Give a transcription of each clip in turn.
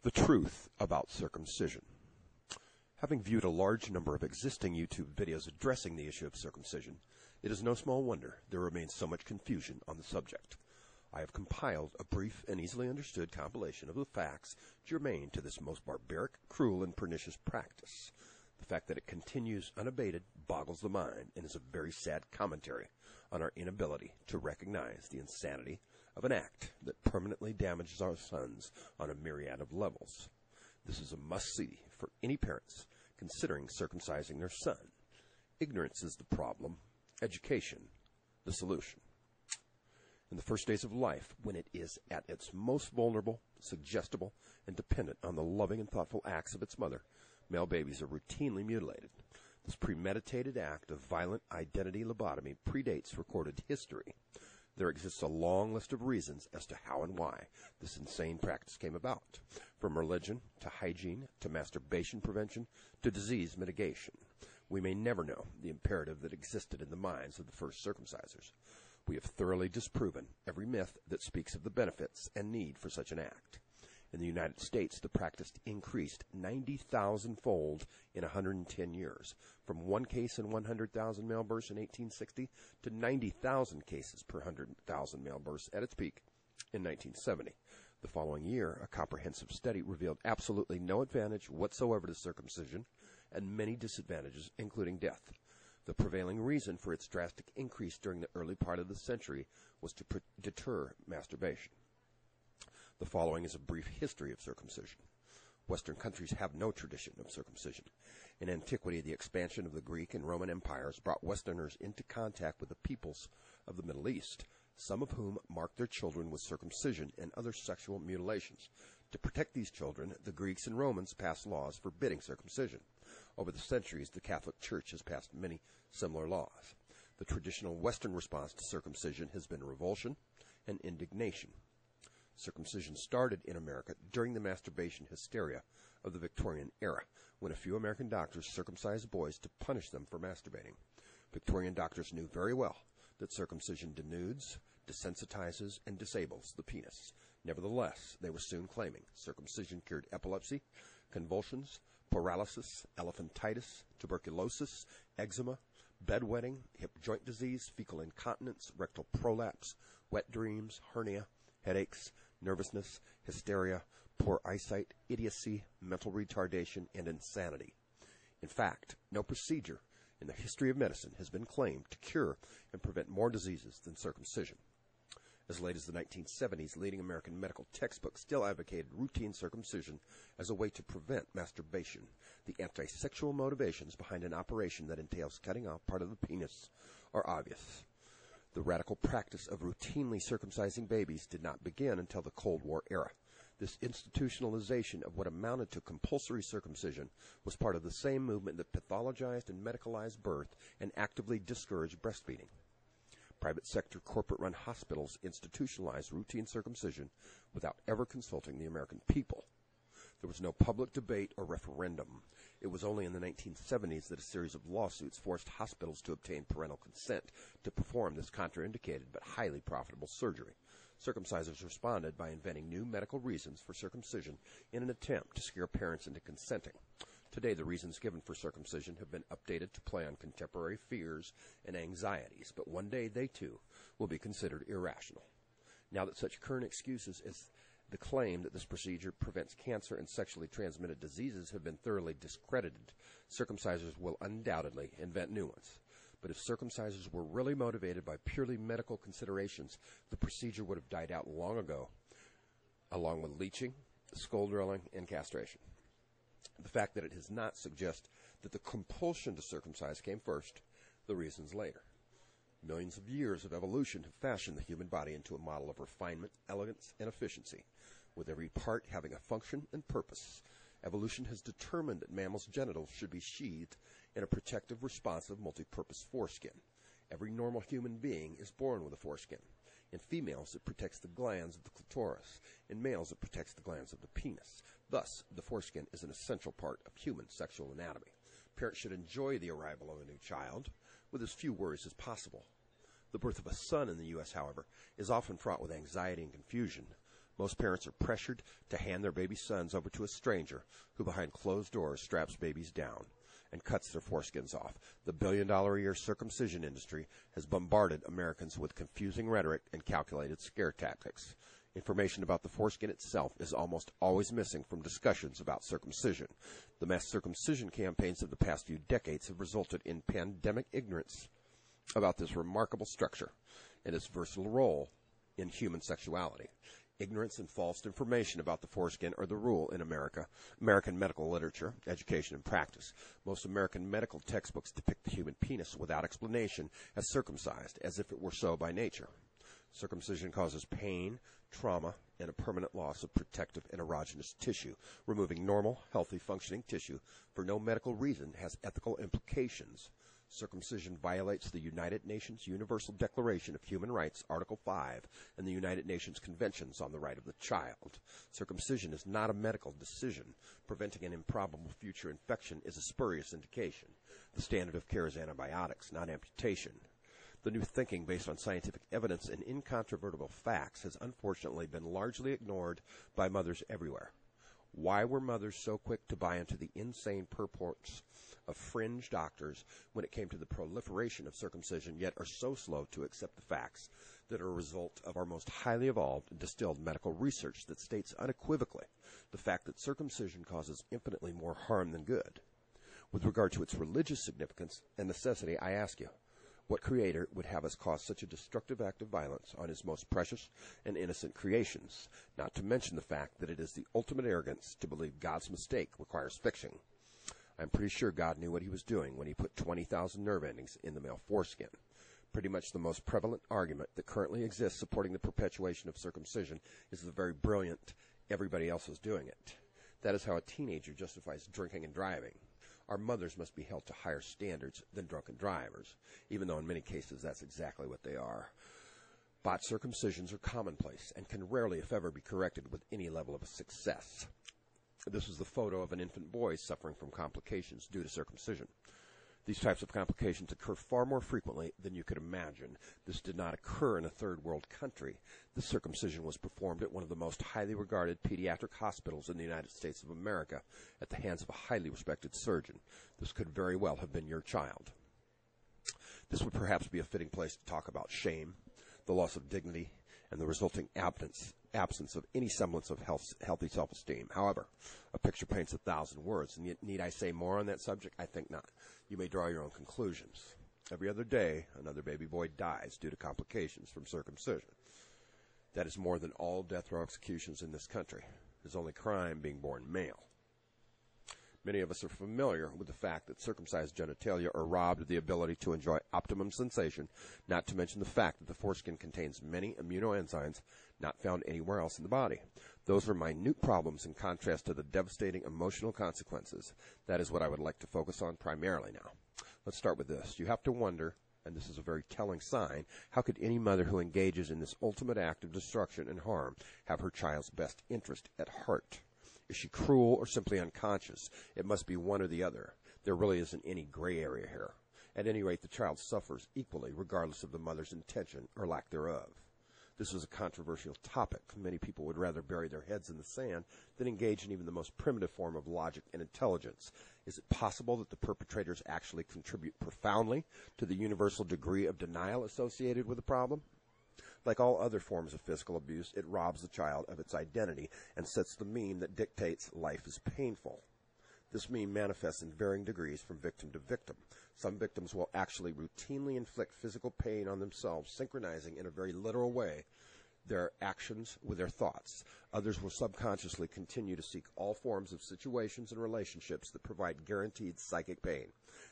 The truth about circumcision. Having viewed a large number of existing YouTube videos addressing the issue of circumcision, it is no small wonder there remains so much confusion on the subject. I have compiled a brief and easily understood compilation of the facts germane to this most barbaric, cruel, and pernicious practice. The fact that it continues unabated boggles the mind and is a very sad commentary on our inability to recognize the insanity of an act that permanently damages our sons on a myriad of levels. This is a must-see for any parents considering circumcising their son. Ignorance is the problem, education the solution. In the first days of life, when it is at its most vulnerable, suggestible, and dependent on the loving and thoughtful acts of its mother, male babies are routinely mutilated. This premeditated act of violent identity lobotomy predates recorded history. There exists a long list of reasons as to how and why this insane practice came about, from religion to hygiene to masturbation prevention to disease mitigation. We may never know the imperative that existed in the minds of the first circumcisers. We have thoroughly disproven every myth that speaks of the benefits and need for such an act. In the United States, the practice increased 90,000-fold in 110 years, from one case in 100,000 male births in 1860 to 90,000 cases per 100,000 male births at its peak in 1970. The following year, a comprehensive study revealed absolutely no advantage whatsoever to circumcision and many disadvantages, including death. The prevailing reason for its drastic increase during the early part of the century was to deter masturbation. The following is a brief history of circumcision. Western countries have no tradition of circumcision. In antiquity, the expansion of the Greek and Roman empires brought Westerners into contact with the peoples of the Middle East, some of whom marked their children with circumcision and other sexual mutilations. To protect these children, the Greeks and Romans passed laws forbidding circumcision. Over the centuries, the Catholic Church has passed many similar laws. The traditional Western response to circumcision has been revulsion and indignation. Circumcision started in America during the masturbation hysteria of the Victorian era, when a few American doctors circumcised boys to punish them for masturbating. Victorian doctors knew very well that circumcision denudes, desensitizes, and disables the penis. Nevertheless, they were soon claiming circumcision cured epilepsy, convulsions, paralysis, elephantitis, tuberculosis, eczema, bedwetting, hip joint disease, fecal incontinence, rectal prolapse, wet dreams, hernia, headaches, nervousness, hysteria, poor eyesight, idiocy, mental retardation, and insanity. In fact, no procedure in the history of medicine has been claimed to cure and prevent more diseases than circumcision. As late as the 1970s, leading American medical textbooks still advocated routine circumcision as a way to prevent masturbation. The anti-sexual motivations behind an operation that entails cutting off part of the penis are obvious. The radical practice of routinely circumcising babies did not begin until the Cold War era. This institutionalization of what amounted to compulsory circumcision was part of the same movement that pathologized and medicalized birth and actively discouraged breastfeeding. Private sector corporate-run hospitals institutionalized routine circumcision without ever consulting the American people. There was no public debate or referendum. It was only in the 1970s that a series of lawsuits forced hospitals to obtain parental consent to perform this contraindicated but highly profitable surgery. Circumcisers responded by inventing new medical reasons for circumcision in an attempt to scare parents into consenting. Today, the reasons given for circumcision have been updated to play on contemporary fears and anxieties, but one day they, too, will be considered irrational. Now that such current excuses as the claim that this procedure prevents cancer and sexually transmitted diseases have been thoroughly discredited, circumcisers will undoubtedly invent new ones. But if circumcisers were really motivated by purely medical considerations, the procedure would have died out long ago, along with leeching, skull drilling, and castration. The fact that it has not suggests that the compulsion to circumcise came first, the reasons later. Millions of years of evolution have fashioned the human body into a model of refinement, elegance, and efficiency, with every part having a function and purpose. Evolution has determined that mammals' genitals should be sheathed in a protective, responsive, multi-purpose foreskin. Every normal human being is born with a foreskin. In females, it protects the glands of the clitoris. In males, it protects the glands of the penis. Thus, the foreskin is an essential part of human sexual anatomy. Parents should enjoy the arrival of a new child with as few worries as possible. The birth of a son in the U.S., however, is often fraught with anxiety and confusion. Most parents are pressured to hand their baby sons over to a stranger who behind closed doors straps babies down and cuts their foreskins off. The billion-dollar-a-year circumcision industry has bombarded Americans with confusing rhetoric and calculated scare tactics. Information about the foreskin itself is almost always missing from discussions about circumcision. The mass circumcision campaigns of the past few decades have resulted in pandemic ignorance about this remarkable structure and its versatile role in human sexuality. Ignorance and false information about the foreskin are the rule in American medical literature, education, and practice. Most American medical textbooks depict the human penis without explanation as circumcised, as if it were so by nature. Circumcision causes pain, trauma, and a permanent loss of protective and erogenous tissue. Removing normal, healthy, functioning tissue for no medical reason has ethical implications. Circumcision violates the United Nations Universal Declaration of Human Rights, Article 5, and the United Nations Conventions on the Right of the Child. Circumcision is not a medical decision. Preventing an improbable future infection is a spurious indication. The standard of care is antibiotics, not amputation. The new thinking based on scientific evidence and incontrovertible facts has unfortunately been largely ignored by mothers everywhere. Why were mothers so quick to buy into the insane purports of fringe doctors when it came to the proliferation of circumcision, yet are so slow to accept the facts that are a result of our most highly evolved and distilled medical research that states unequivocally the fact that circumcision causes infinitely more harm than good? With regard to its religious significance and necessity, I ask you, what creator would have us cause such a destructive act of violence on his most precious and innocent creations, not to mention the fact that it is the ultimate arrogance to believe God's mistake requires fixing? I'm pretty sure God knew what he was doing when he put 20,000 nerve endings in the male foreskin. Pretty much the most prevalent argument that currently exists supporting the perpetuation of circumcision is the very brilliant everybody else is doing it. That is how a teenager justifies drinking and driving. Our mothers must be held to higher standards than drunken drivers, even though in many cases that's exactly what they are. Botched circumcisions are commonplace and can rarely, if ever, be corrected with any level of success. This is the photo of an infant boy suffering from complications due to circumcision. These types of complications occur far more frequently than you could imagine. This did not occur in a third world country. This circumcision was performed at one of the most highly regarded pediatric hospitals in the United States of America at the hands of a highly respected surgeon. This could very well have been your child. This would perhaps be a fitting place to talk about shame, the loss of dignity, and the resulting absence of any semblance of healthy self-esteem. However, a picture paints 1,000 words, and yet need I say more on that subject? I think not. You may draw your own conclusions. Every other day, another baby boy dies due to complications from circumcision. That is more than all death row executions in this country. His only crime being born male. Many of us are familiar with the fact that circumcised genitalia are robbed of the ability to enjoy optimum sensation, not to mention the fact that the foreskin contains many aminoenzymes not found anywhere else in the body. Those are minute problems in contrast to the devastating emotional consequences. That is what I would like to focus on primarily now. Let's start with this. You have to wonder, and this is a very telling sign, how could any mother who engages in this ultimate act of destruction and harm have her child's best interest at heart? Is she cruel or simply unconscious? It must be one or the other. There really isn't any gray area here. At any rate, the child suffers equally, regardless of the mother's intention or lack thereof. This is a controversial topic. Many people would rather bury their heads in the sand than engage in even the most primitive form of logic and intelligence. Is it possible that the perpetrators actually contribute profoundly to the universal degree of denial associated with the problem? Like all other forms of physical abuse, it robs the child of its identity and sets the meme that dictates life is painful. This meme manifests in varying degrees from victim to victim. Some victims will actually routinely inflict physical pain on themselves, synchronizing in a very literal way their actions with their thoughts. Others will subconsciously continue to seek all forms of situations and relationships that provide guaranteed psychic pain.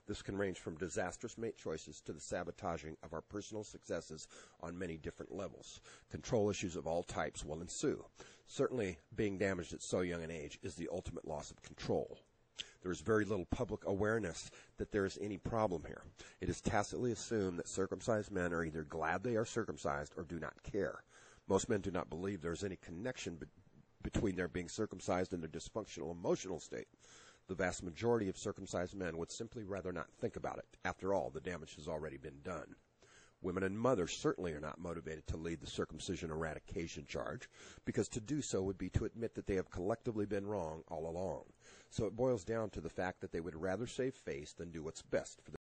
This can range from disastrous mate choices to the sabotaging of our personal successes on many different levels. Control issues of all types will ensue. Certainly, being damaged at so young an age is the ultimate loss of control. There is very little public awareness that there is any problem here. It is tacitly assumed that circumcised men are either glad they are circumcised or do not care. Most men do not believe there is any connection between their being circumcised and their dysfunctional emotional state. The vast majority of circumcised men would simply rather not think about it. After all, the damage has already been done. Women and mothers certainly are not motivated to lead the circumcision eradication charge, because to do so would be to admit that they have collectively been wrong all along. So it boils down to the fact that they would rather save face than do what's best for